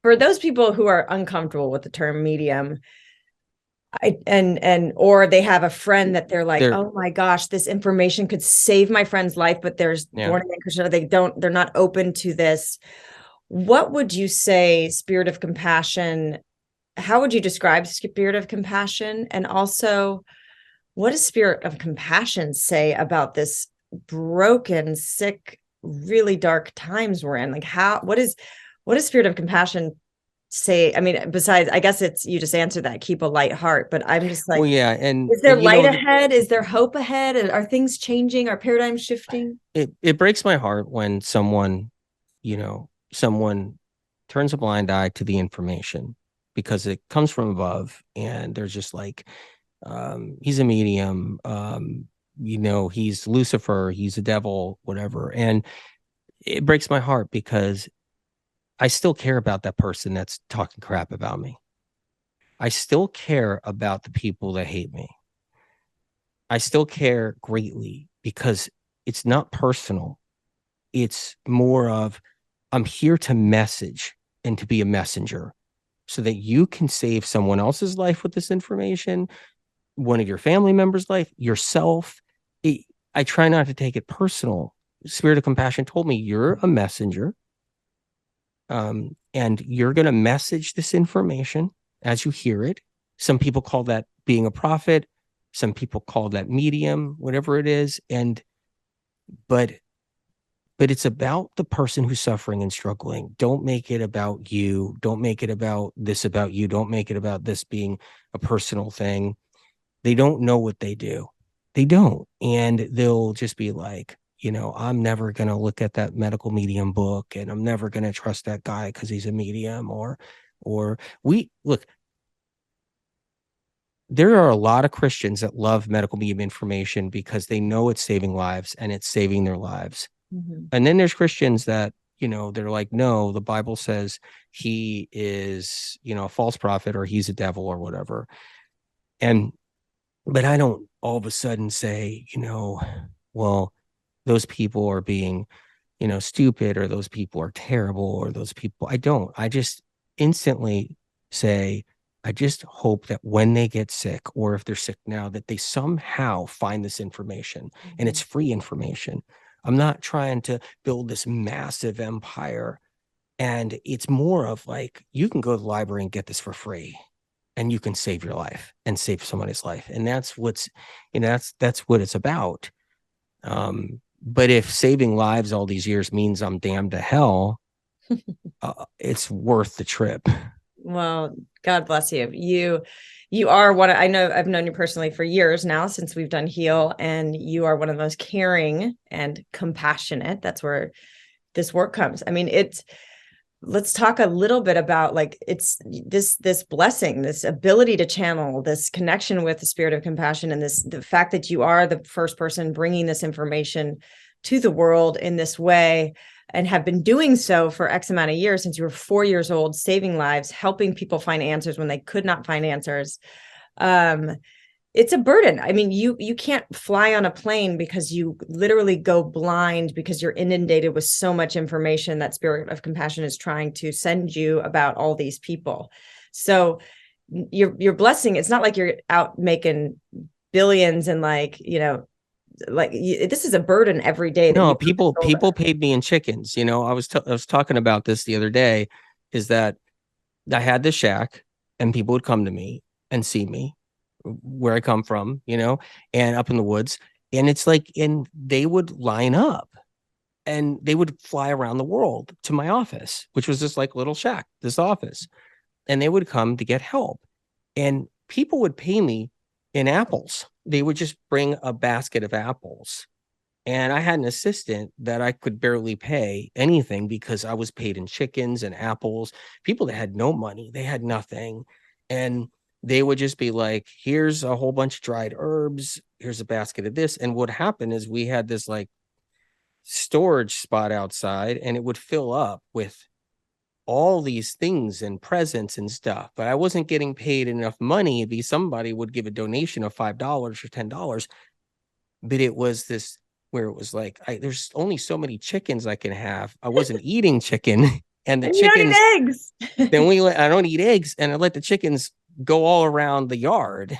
for those people who are uncomfortable with the term medium, or they have a friend that they're like, There, oh my gosh, this information could save my friend's life, but there's yeah. born again Christian, they're not open to this. What would you say spirit of compassion? How would you describe spirit of compassion? And also, what does spirit of compassion say about this broken, sick, really dark times we're in? Like, what does spirit of compassion say? I mean, besides, I guess it's, you just answered that, keep a light heart, but I'm just Well, like, yeah, is there and you light know, ahead? Is there hope ahead? Are things changing? Are paradigms shifting? it breaks my heart when someone turns a blind eye to the information because it comes from above, and they're just like, he's a medium, he's Lucifer, he's a devil, whatever. And it breaks my heart because I still care about that person that's talking crap about me. I still care about the people that hate me. I still care greatly because it's not personal. It's more of, I'm here to message and to be a messenger so that you can save someone else's life with this information, one of your family members' life, yourself. It, I try not to take it personal. Spirit of Compassion told me, you're a messenger, and you're going to message this information as you hear it. Some people call that being a prophet. Some people call that medium, whatever it is. But but it's about the person who's suffering and struggling. Don't make it about you. Don't make it about you. Don't make it about this being a personal thing. They don't know what they do. They don't. And they'll just be like, I'm never going to look at that medical medium book, and I'm never going to trust that guy because he's a medium. Or we look, there are a lot of Christians that love medical medium information because they know it's saving lives and it's saving their lives. Mm-hmm. And then there's Christians that, they're like, no, the Bible says he is, a false prophet, or he's a devil, or whatever. And, but I don't all of a sudden say, well, those people are being, stupid, or those people are terrible, or those people, I don't. I just instantly say, I just hope that when they get sick, or if they're sick now, that they somehow find this information, and Mm-hmm. it's free information. I'm not trying to build this massive empire. And it's more of like, you can go to the library and get this for free, and you can save your life and save somebody's life. And that's what it's about. But if saving lives all these years means I'm damned to hell, it's worth the trip. Well, God bless you. You are one. I know I've known you personally for years now, since we've done Heal, and you are one of the most caring and compassionate. That's where this work comes. I mean, let's talk a little bit about, like, it's this blessing, this ability to channel, this connection with the spirit of compassion, and the fact that you are the first person bringing this information to the world in this way, and have been doing so for X amount of years, since you were 4 years old, saving lives, helping people find answers when they could not find answers. um it's a burden. I mean, you can't fly on a plane because you literally go blind, because you're inundated with so much information that spirit of compassion is trying to send you about all these people. So your blessing, it's not like you're out making billions, and this is a burden every day that you No, have to people shoulder. paid me in chickens. I was talking about this the other day, is that I had this shack, and people would come to me and see me where I come from, and up in the woods. And it's like, and they would line up, and they would fly around the world to my office, which was this like little shack, this office. And they would come to get help. And people would pay me in apples. They would just bring a basket of apples. And I had an assistant that I could barely pay anything because I was paid in chickens and apples. People that had no money, they had nothing. And they would just be like, here's a whole bunch of dried herbs. Here's a basket of this. And what happened is, we had this like storage spot outside, and it would fill up with all these things and presents and stuff. But I wasn't getting paid enough money. Be somebody would give a donation of $5 or $10. But it was this, where it was like, there's only so many chickens I can have. I wasn't eating chicken. And the And you don't chickens, eat eggs. I don't eat eggs, and I let the chickens go all around the yard.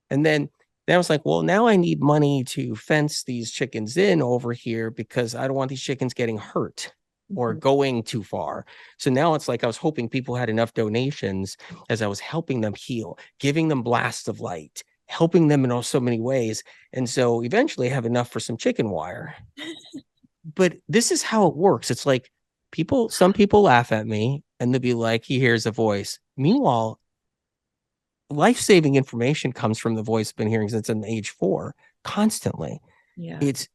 And then I was like, well, now I need money to fence these chickens in over here because I don't want these chickens getting hurt or going too far. So now it's like I was hoping people had enough donations as I was helping them heal, giving them blasts of light, helping them in so many ways. And so eventually I have enough for some chicken wire. But this is how it works. It's like some people laugh at me and they'll be like, he hears a voice. Meanwhile, life-saving information comes from the voice I've been hearing since I'm age 4 constantly. Yeah. It's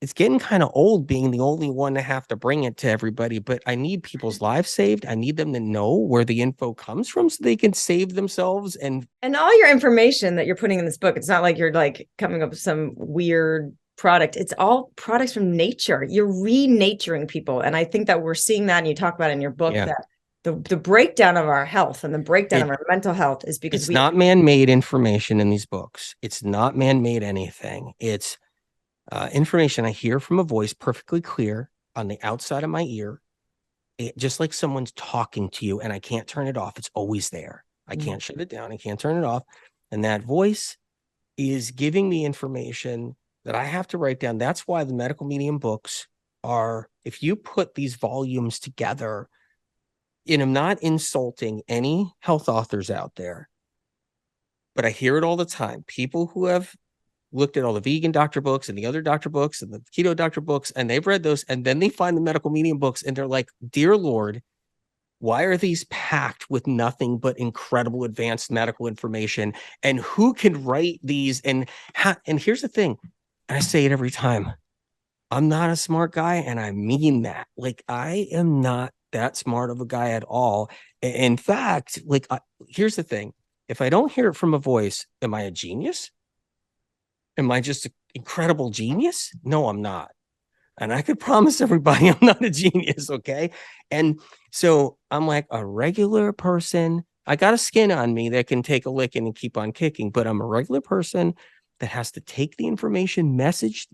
it's getting kind of old being the only one to have to bring it to everybody, but I need people's lives saved. I need them to know where the info comes from so they can save themselves. And all your information that you're putting in this book, it's not like you're like coming up with some weird product. It's all products from nature. You're renaturing people. And I think that we're seeing that, and you talk about it in your book, that the breakdown of our health and the breakdown of our mental health is because it's not man-made information in these books. It's not man-made anything. It's information I hear from a voice perfectly clear on the outside of my ear, just like someone's talking to you, and I can't turn it off. It's always there. I can't shut it down. I can't turn it off. And that voice is giving me information that I have to write down. That's why the medical medium books are, if you put these volumes together, and I'm not insulting any health authors out there, but I hear it all the time. People who have looked at all the vegan doctor books and the other doctor books and the keto doctor books, and they've read those, and then they find the medical medium books and they're like, dear Lord, why are these packed with nothing but incredible advanced medical information? And who can write these? And here's the thing, and I say it every time, I'm not a smart guy, and I mean that. Like, I am not that smart of a guy at all. In fact, like, here's the thing. If I don't hear it from a voice, am I a genius? Am I just an incredible genius? No, I'm not. And I could promise everybody I'm not a genius, okay? And so I'm like a regular person. I got a skin on me that can take a licking and keep on kicking, but I'm a regular person that has to take the information, message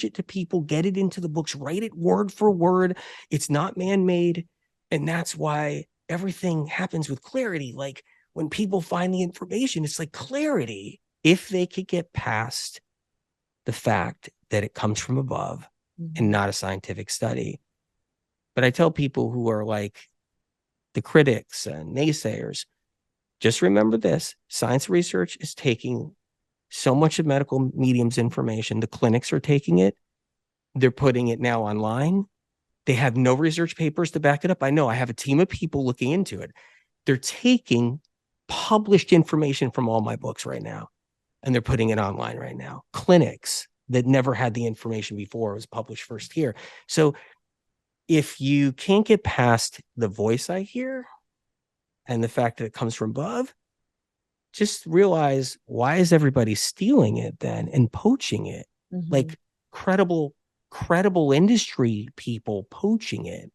it to people, get it into the books, write it word for word. It's not man-made. And that's why everything happens with clarity. Like, when people find the information, it's like clarity. If they could get past the fact that it comes from above and not a scientific study. But I tell people who are like the critics and naysayers, just remember this: science research is taking so much of medical mediums information. The clinics are taking it. They're putting it now online. They have no research papers to back it up. I know, I have a team of people looking into it. They're taking published information from all my books right now, and they're putting it online right now. Clinics that never had the information before was published first here. So if you can't get past the voice I hear and the fact that it comes from above, just realize, why is everybody stealing it then and poaching it? Like credible industry people poaching it.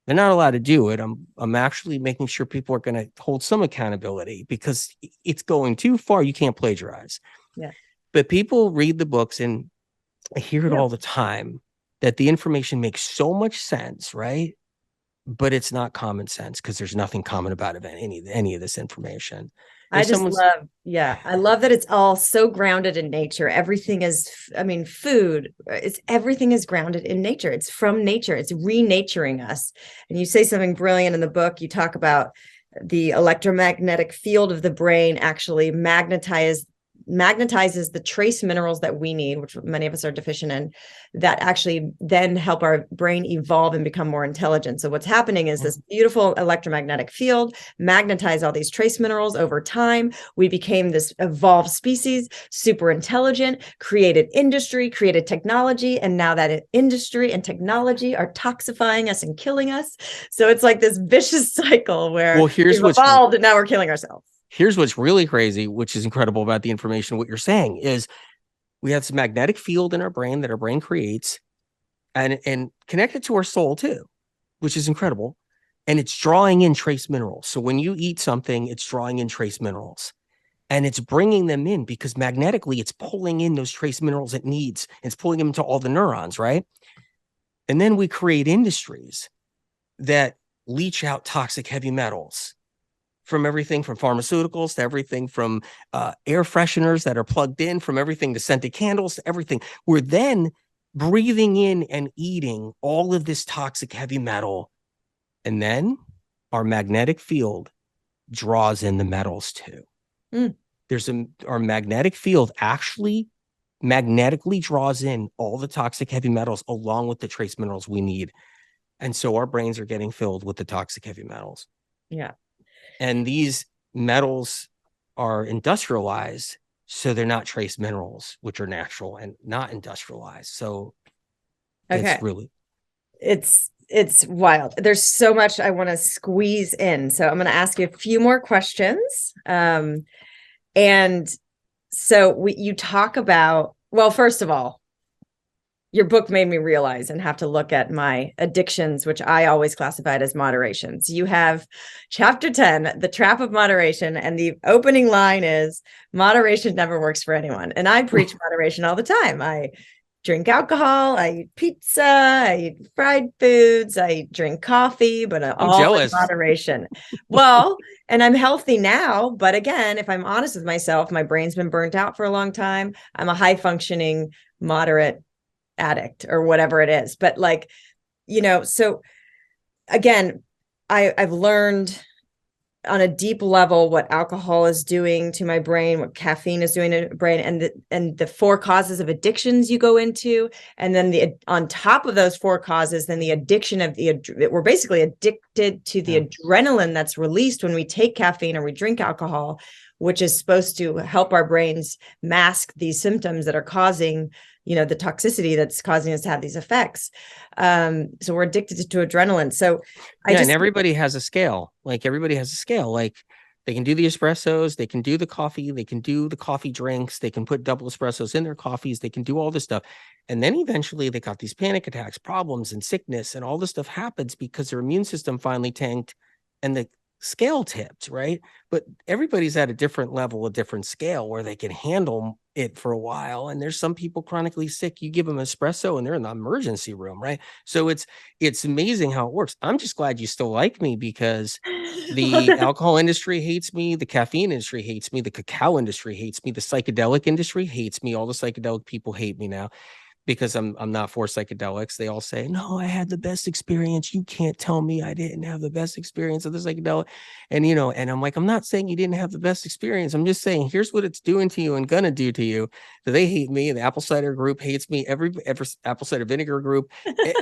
They're not allowed to do it. I'm actually making sure people are going to hold some accountability, because it's going too far. You can't plagiarize. Yeah. But people read the books, and I hear it all the time, that the information makes so much sense, right? But it's not common sense, because there's nothing common about it, any of this information. I love that it's all so grounded in nature. Everything is, I mean, food, everything is grounded in nature. It's from nature. It's renaturing us. And you say something brilliant in the book. You talk about the electromagnetic field of the brain actually magnetizes the trace minerals that we need, which many of us are deficient in, that actually then help our brain evolve and become more intelligent. So what's happening is this beautiful electromagnetic field magnetize all these trace minerals over time. We became this evolved species, super intelligent, created industry, created technology. And now that industry and technology are toxifying us and killing us. So it's like this vicious cycle where we've evolved and now we're killing ourselves. Here's what's really crazy, which is incredible about the information. What you're saying is, we have this magnetic field in our brain that our brain creates and connected to our soul too, which is incredible. And it's drawing in trace minerals. So when you eat something, it's drawing in trace minerals, and it's bringing them in because magnetically it's pulling in those trace minerals it needs. It's pulling them into all the neurons, right? And then we create industries. that leach out toxic heavy metals from everything from pharmaceuticals to everything from air fresheners that are plugged in, from everything to scented candles to everything. We're then breathing in and eating all of this toxic heavy metal. And then our magnetic field draws in the metals too. Our magnetic field actually magnetically draws in all the toxic heavy metals along with the trace minerals we need. And so our brains are getting filled with the toxic heavy metals. Yeah. And these metals are industrialized, so they're not trace minerals, which are natural and not industrialized. So it's really, it's wild. There's so much I want to squeeze in. So I'm going to ask you a few more questions. And so you talk about, well, first of all, your book made me realize and have to look at my addictions, which I always classified as moderations. You have chapter 10, The Trap of Moderation, and the opening line is, moderation never works for anyone. And I preach moderation all the time. I drink alcohol, I eat pizza, I eat fried foods, I drink coffee, but all jealous. in moderation. Well, and I'm healthy now, but again, if I'm honest with myself, my brain's been burnt out for a long time. I'm a high functioning, moderate addict or whatever it is. But like, so again, I've learned on a deep level what alcohol is doing to my brain, what caffeine is doing to the brain, and the 4 causes of addictions you go into, and then on top of those 4 causes, then the addiction of we're basically addicted to the adrenaline that's released when we take caffeine or we drink alcohol, which is supposed to help our brains mask these symptoms that are causing the toxicity that's causing us to have these effects. So we're addicted to adrenaline. So and everybody has a scale. Like they can do the espressos, they can do the coffee, they can do the coffee drinks, they can put double espressos in their coffees, they can do all this stuff. And then eventually they got these panic attacks, problems, and sickness, and all this stuff happens because their immune system finally tanked and the scale tipped, right? But everybody's at a different level, a different scale where they can handle it for a while. And there's some people chronically sick, you give them espresso and they're in the emergency room, right? So it's amazing how it works. I'm just glad you still like me, because the alcohol industry hates me, the caffeine industry hates me, the cacao industry hates me, the psychedelic industry hates me, all the psychedelic people hate me now because I'm not for psychedelics. They all say, no, I had the best experience. You can't tell me I didn't have the best experience of the psychedelic. And, and I'm like, I'm not saying you didn't have the best experience. I'm just saying, here's what it's doing to you and gonna do to you. So they hate me. The apple cider group hates me. Every apple cider vinegar group.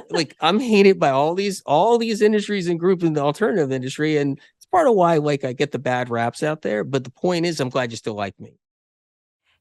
Like, I'm hated by all these industries and groups in the alternative industry. And it's part of why, like, I get the bad raps out there. But the point is, I'm glad you still like me.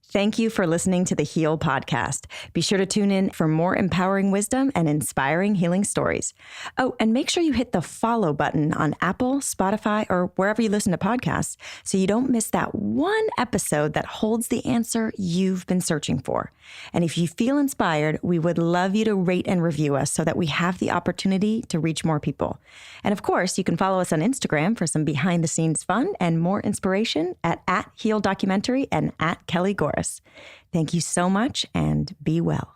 Thank you for listening to the Heal Podcast. Be sure to tune in for more empowering wisdom and inspiring healing stories. Oh, and make sure you hit the follow button on Apple, Spotify, or wherever you listen to podcasts so you don't miss that one episode that holds the answer you've been searching for. And if you feel inspired, we would love you to rate and review us so that we have the opportunity to reach more people. And of course, you can follow us on Instagram for some behind-the-scenes fun and more inspiration at @HealDocumentary and @KellyGorris. Thank you so much, and be well.